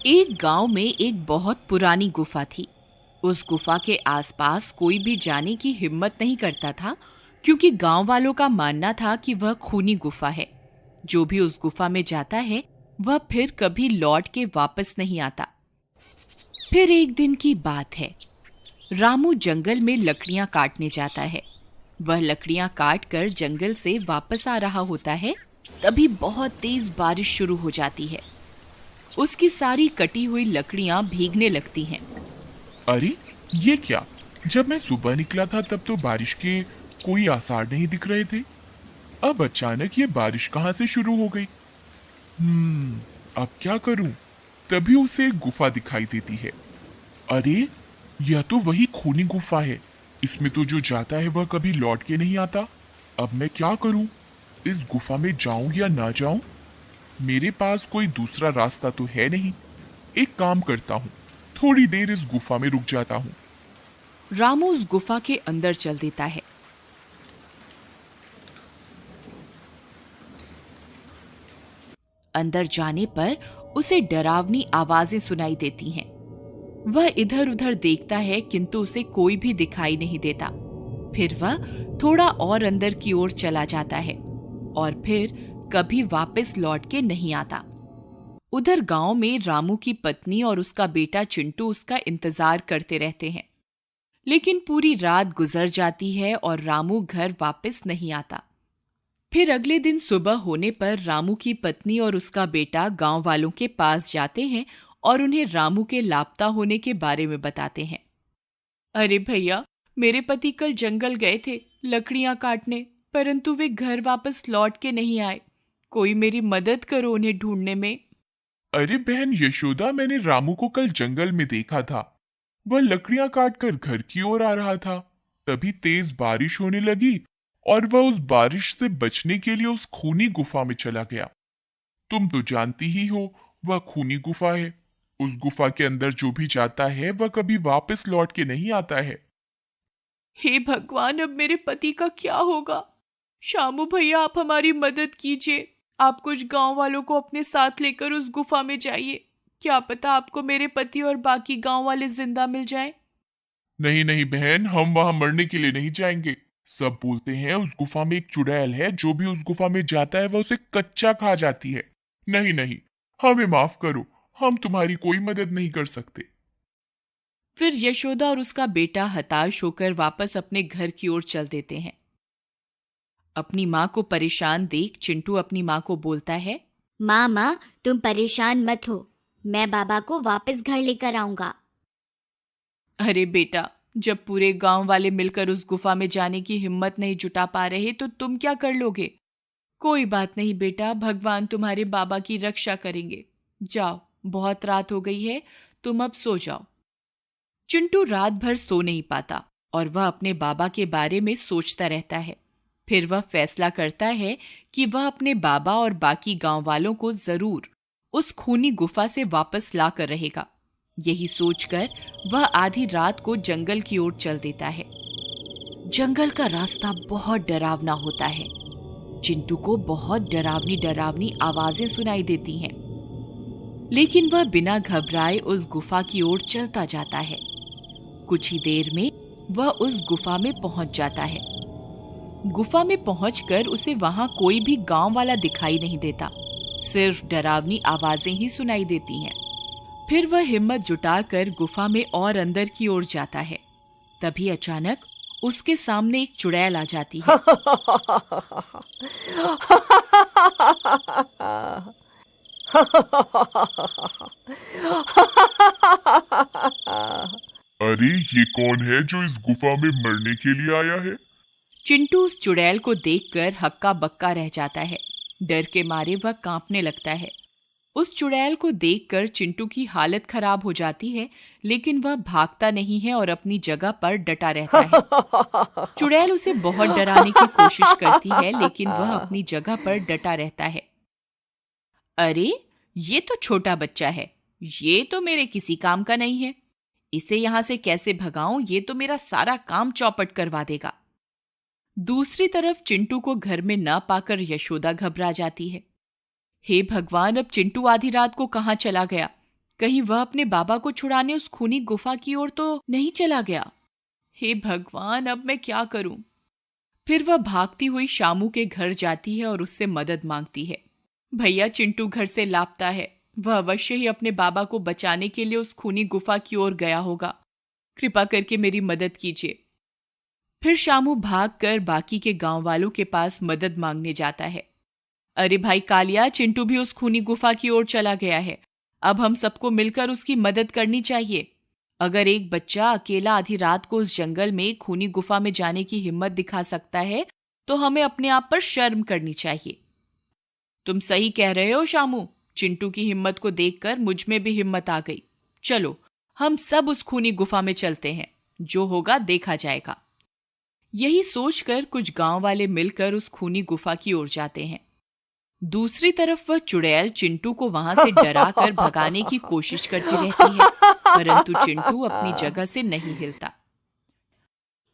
एक गांव में एक बहुत पुरानी गुफा थी। उस गुफा के आसपास कोई भी जाने की हिम्मत नहीं करता था, क्योंकि गांव वालों का मानना था कि वह खूनी गुफा है। जो भी उस गुफा में जाता है वह फिर कभी लौट के वापस नहीं आता। फिर एक दिन की बात है। रामू जंगल में लकड़ियां काटने जाता है। वह लकड़ियां काट कर जंगल से वापस आ रहा होता है। तभी बहुत तेज बारिश शुरू हो जाती है। उसकी सारी कटी हुई लकड़ियां भीगने लगती हैं। अरे ये क्या? जब मैं सुबह निकला था तब तो बारिश के कोई आसार नहीं दिख रहे थे। अब अचानक ये बारिश कहाँ से शुरू हो गई? अब क्या करूं? तभी उसे एक गुफा दिखाई देती है। अरे यह तो वही खूनी गुफा है। इसमें तो जो जाता है वह कभी लौट के नहीं आता। अब मैं क्या करूं? इस गुफा में जाऊं या ना जाऊं? मेरे पास कोई दूसरा रास्ता तो है नहीं। एक काम करता हूँ, थोड़ी देर इस गुफा में रुक जाता हूँ। रामू उस गुफा के अंदर चल देता है। अंदर जाने पर उसे डरावनी आवाजें सुनाई देती हैं। वह इधर उधर देखता है, किंतु उसे कोई भी दिखाई नहीं देता। फिर वह थोड़ा और अंदर की ओर चला जाता है और फिर कभी वापस लौट के नहीं आता। उधर गांव में रामू की पत्नी और उसका बेटा चिंटू उसका इंतजार करते रहते हैं। लेकिन पूरी रात गुजर जाती है और रामू घर वापस नहीं आता। फिर अगले दिन सुबह होने पर रामू की पत्नी और उसका बेटा गांव वालों के पास जाते हैं और उन्हें रामू के लापता होने के बारे में बताते हैं। अरे भैया, मेरे पति कल जंगल गए थे लकड़ियां काटने, परंतु वे घर वापस लौट के नहीं आए। कोई मेरी मदद करो उन्हें ढूंढने में। अरे बहन यशोदा, मैंने रामू को कल जंगल में देखा था। वह लकड़ियां काटकर घर की ओर आ रहा था। तभी तेज बारिश होने लगी और वह उस बारिश से बचने के लिए उस खूनी गुफा में चला गया। तुम तो जानती ही हो, वह खूनी गुफा है। उस गुफा के अंदर जो भी जाता है वह कभी वापस लौट के नहीं आता है। हे भगवान, अब मेरे पति का क्या होगा? शामू भैया, आप हमारी मदद कीजिए। आप कुछ गांव वालों को अपने साथ लेकर उस गुफा में जाइए। क्या पता आपको मेरे पति और बाकी गांव वाले जिंदा मिल जाएं। नहीं नहीं बहन, हम वहां मरने के लिए नहीं जाएंगे। सब बोलते हैं उस गुफा में एक चुड़ैल है, जो भी उस गुफा में जाता है वह उसे कच्चा खा जाती है। नहीं नहीं, हमें माफ करो, हम तुम्हारी कोई मदद नहीं कर सकते। फिर यशोदा और उसका बेटा हताश होकर वापस अपने घर की ओर चल देते हैं। अपनी माँ को परेशान देख चिंटू अपनी माँ को बोलता है। माँ माँ, तुम परेशान मत हो, मैं बाबा को वापस घर लेकर आऊंगा। अरे बेटा, जब पूरे गांव वाले मिलकर उस गुफा में जाने की हिम्मत नहीं जुटा पा रहे तो तुम क्या कर लोगे? कोई बात नहीं बेटा, भगवान तुम्हारे बाबा की रक्षा करेंगे। जाओ, बहुत रात हो गई है, तुम अब सो जाओ। चिंटू रात भर सो नहीं पाता और वह अपने बाबा के बारे में सोचता रहता है। फिर वह फैसला करता है कि वह अपने बाबा और बाकी गांव वालों को जरूर उस खूनी गुफा से वापस ला कर रहेगा। यही सोचकर वह आधी रात को जंगल की ओर चल देता है। जंगल का रास्ता बहुत डरावना होता है। चिंटू को बहुत डरावनी डरावनी आवाजें सुनाई देती हैं, लेकिन वह बिना घबराए उस गुफा की ओर चलता जाता है। कुछ ही देर में वह उस गुफा में पहुंच जाता है। गुफा में पहुंचकर उसे वहां कोई भी गांव वाला दिखाई नहीं देता, सिर्फ डरावनी आवाजें ही सुनाई देती हैं। फिर वह हिम्मत जुटाकर गुफा में और अंदर की ओर जाता है। तभी अचानक उसके सामने एक चुड़ैल आ जाती है। अरे ये कौन है जो इस गुफा में मरने के लिए आया है? चिंटू उस चुड़ैल को देखकर हक्का बक्का रह जाता है। डर के मारे वह कांपने लगता है। उस चुड़ैल को देखकर चिंटू की हालत खराब हो जाती है, लेकिन वह भागता नहीं है और अपनी जगह पर डटा रहता है। चुड़ैल उसे बहुत डराने की कोशिश करती है, लेकिन वह अपनी जगह पर डटा रहता है। अरे, ये तो छोटा बच्चा है, ये तो मेरे किसी काम का नहीं है। इसे यहां से कैसे भगाऊं? ये तो मेरा सारा काम चौपट करवा देगा। दूसरी तरफ चिंटू को घर में न पाकर यशोदा घबरा जाती है। हे भगवान, अब चिंटू आधी रात को कहां चला गया? कहीं वह अपने बाबा को छुड़ाने उस खूनी गुफा की ओर तो नहीं चला गया। हे भगवान, अब मैं क्या करूं? फिर वह भागती हुई शामू के घर जाती है और उससे मदद मांगती है। भैया, चिंटू घर से लापता है। वह अवश्य ही अपने बाबा को बचाने के लिए उस खूनी गुफा की ओर गया होगा। कृपा करके मेरी मदद कीजिए। फिर शामू भागकर बाकी के गांव वालों के पास मदद मांगने जाता है। अरे भाई कालिया, चिंटू भी उस खूनी गुफा की ओर चला गया है। अब हम सबको मिलकर उसकी मदद करनी चाहिए। अगर एक बच्चा अकेला आधी रात को उस जंगल में खूनी गुफा में जाने की हिम्मत दिखा सकता है तो हमें अपने आप पर शर्म करनी चाहिए। तुम सही कह रहे हो शामू। चिंटू की हिम्मत को देखकर मुझ में भी हिम्मत आ गई। चलो, हम सब उस खूनी गुफा में चलते हैं। जो होगा देखा जाएगा। यही सोचकर कुछ गांव वाले मिलकर उस खूनी गुफा की ओर जाते हैं। दूसरी तरफ वह चुड़ैल चिंटू को वहां से डराकर भगाने की कोशिश करती रहती है, परंतु चिंटू अपनी जगह से नहीं हिलता।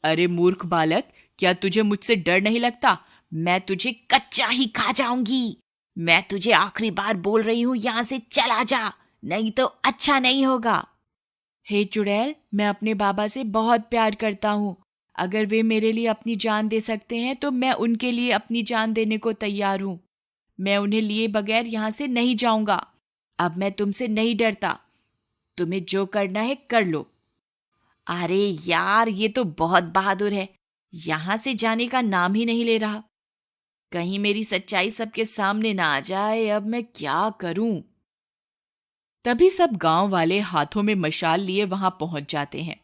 अरे मूर्ख बालक, क्या तुझे मुझसे डर नहीं लगता? मैं तुझे कच्चा ही खा जाऊंगी। मैं तुझे आखिरी बार बोल रही हूं, यहां से चला जा, नहीं तो अच्छा नहीं होगा। हे चुड़ैल, मैं अपने बाबा से बहुत प्यार करता हूं। अगर वे मेरे लिए अपनी जान दे सकते हैं तो मैं उनके लिए अपनी जान देने को तैयार हूं। मैं उन्हें लिए बगैर यहां से नहीं जाऊंगा। अब मैं तुमसे नहीं डरता। तुम्हें जो करना है कर लो। अरे यार, ये तो बहुत बहादुर है। यहां से जाने का नाम ही नहीं ले रहा। कहीं मेरी सच्चाई सबके सामने ना आ जाए। अब मैं क्या करूं? तभी सब गांव वाले हाथों में मशाल लिए वहां पहुंच जाते हैं।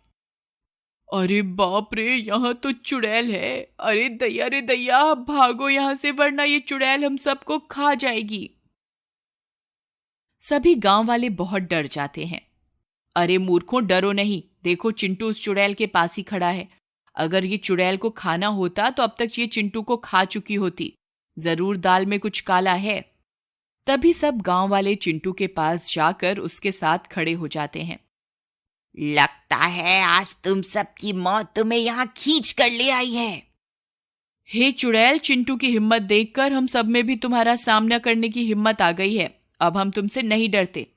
अरे बाप रे, यहाँ तो चुड़ैल है। अरे दैया रे दैया, भागो यहाँ से वरना ये चुड़ैल हम सबको खा जाएगी। सभी गांव वाले बहुत डर जाते हैं। अरे मूर्खों, डरो नहीं। देखो, चिंटू उस चुड़ैल के पास ही खड़ा है। अगर ये चुड़ैल को खाना होता तो अब तक ये चिंटू को खा चुकी होती। जरूर दाल में कुछ काला है। तभी सब गांव वाले चिंटू के पास जाकर उसके साथ खड़े हो जाते हैं। लगता है आज तुम सबकी मौत तुम्हें यहाँ खींच कर ले आई है। हे चुड़ैल, चिंटू की हिम्मत देखकर हम सब में भी तुम्हारा सामना करने की हिम्मत आ गई है। अब हम तुमसे नहीं डरते।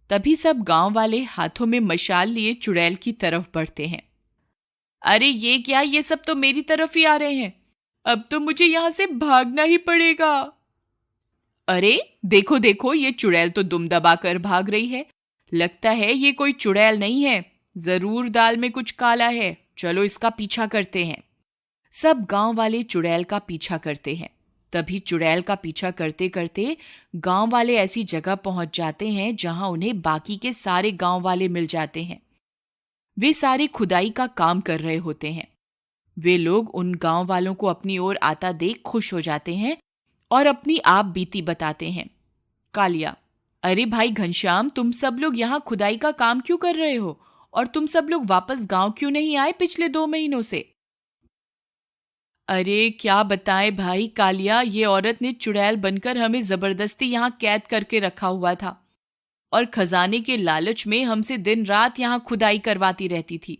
तभी सब गांव वाले हाथों में मशाल लिए चुड़ैल की तरफ बढ़ते हैं। अरे ये क्या, ये सब तो मेरी तरफ ही आ रहे हैं। अब तो मुझे यहां से भागना ही पड़ेगा। अरे देखो देखो, ये चुड़ैल तो दुम दबाकर भाग रही है। लगता है ये कोई चुड़ैल नहीं है, जरूर दाल में कुछ काला है। चलो इसका पीछा करते हैं। सब गांव वाले चुड़ैल का पीछा करते हैं। तभी चुड़ैल का पीछा करते करते गांव वाले ऐसी जगह पहुंच जाते हैं जहां उन्हें बाकी के सारे गांव वाले मिल जाते हैं। वे सारे खुदाई का काम कर रहे होते हैं। वे लोग उन गांव वालों को अपनी ओर आता देख खुश हो जाते हैं और अपनी आप बीती बताते हैं। कालिया, अरे भाई घनश्याम, तुम सब लोग यहाँ खुदाई का काम क्यों कर रहे हो? और तुम सब लोग वापस गांव क्यों नहीं आए पिछले 2 महीनों से? अरे क्या बताएं भाई कालिया, ये औरत ने चुड़ैल बनकर हमें जबरदस्ती यहाँ कैद करके रखा हुआ था और खजाने के लालच में हमसे दिन रात यहाँ खुदाई करवाती रहती थी।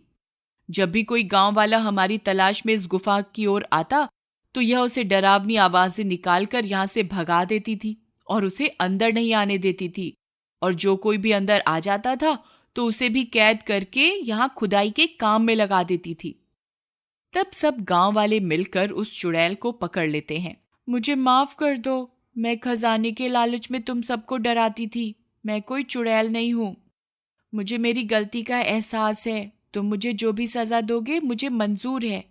जब भी कोई गांव वाला हमारी तलाश में इस गुफा की ओर आता तो यह उसे डरावनी आवाजें निकालकर यहाँ से भगा देती थी और उसे अंदर नहीं आने देती थी। और जो कोई भी अंदर आ जाता था तो उसे भी कैद करके यहाँ खुदाई के काम में लगा देती थी। तब सब गांव वाले मिलकर उस चुड़ैल को पकड़ लेते हैं। मुझे माफ कर दो, मैं खजाने के लालच में तुम सबको डराती थी। मैं कोई चुड़ैल नहीं हूं। मुझे मेरी गलती का एहसास है। तुम मुझे जो भी सजा दोगे मुझे मंजूर है।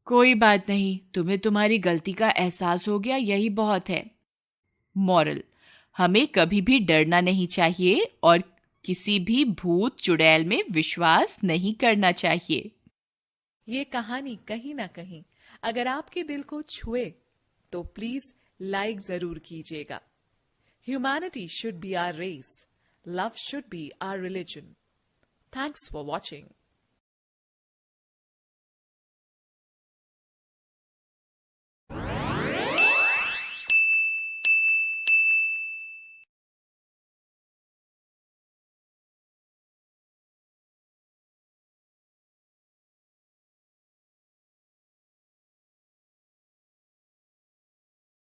कोई बात नहीं, तुम्हें तुम्हारी गलती का एहसास हो गया, यही बहुत है। मॉरल, हमें कभी भी डरना नहीं चाहिए और किसी भी भूत चुड़ैल में विश्वास नहीं करना चाहिए। ये कहानी कहीं ना कहीं अगर आपके दिल को छुए तो प्लीज लाइक जरूर कीजिएगा। Humanity should be our race, love should be our religion. Thanks for watching.